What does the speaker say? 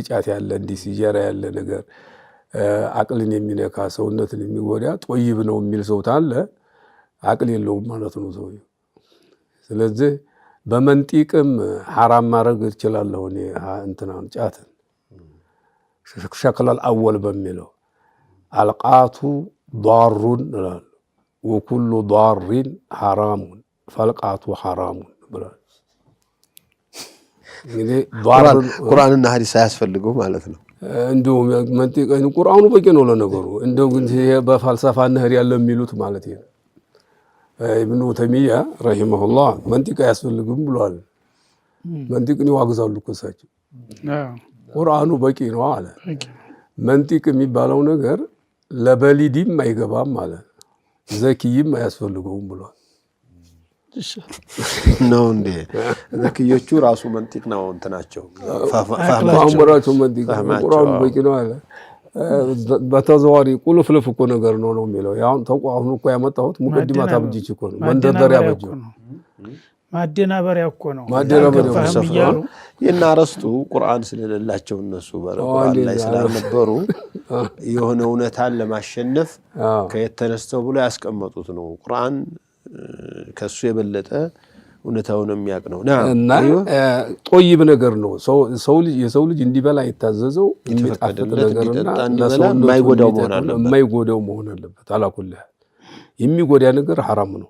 ጫት ያለ እንዲህ ሲጀራ ያለ ነገር አቅልን የሚነካ ሰውነትን የሚጎዳ ጦይብ ነው የሚል ሰው ታለ አቅል የለውም ማለት ነው ሰው። ስለዚህ በመንጢቅም حرام ማድረግ ይችላል እኔ እንትናን ጫትን ሸክለል አወል በሚለው አልቃቱ ضار ይላል وكل ضار حرام فالقات حرام ብሏል። እንግዲህ ቁርአንና ሐዲስ አያስፈልገው ማለት ነው። እንደው መንጢቀን ቁርአኑ በቂ ነው ለነገሩ። እንደው ግን በfalsafa ነህር ያለ የሚሉት ማለት ነው። ኢብኑ ተይሚያ ረሂመሁላህ መንጢቅ አያስፈልግም ብሏል። መንጢቅን ይዋግዛሉ ከሳቸው ቁርአኑ በቂ ነው አለ። መንጢቅ የሚባለው ነገር ለበሊዲም አይገባም ማለት ዘኪይም አያስፈልገውም ብሏል። ነው እንዴ ዘኪዮቹ ራሱ መንጢቅ ነው እንትናቸው ፋህማቸው መንጢቅ ቁርአኑ በቂ ነው አለ። በተዘዋሪ ቁልፍልፍ እኮ ነገር ነው የሚለው። ያው ተቋሙ እኮ ያመጣሁት ሙቀዲማት አብጂች እኮ ነው መንደርደሪያ በጅ ማደናበሪያ እኮ ነው። ማደናበሪያ የናረስቱ ቁርአን ስለሌላቸው እነሱ በቁርአን ላይ ስለነበሩ የሆነ እውነታን ለማሸነፍ ከየተነስተው ብሎ ያስቀመጡት ነው። ቁርአን ከሱ የበለጠ እውነታውን የሚያቅ ነው። እና ጦይብ ነገር ነው። የሰው ልጅ እንዲበላ የታዘዘው የሚጣፍጥ ነገርና ለሰው የማይጎዳው መሆን አለበት። አላኩልህ የሚጎዳ ነገር حرام ነው።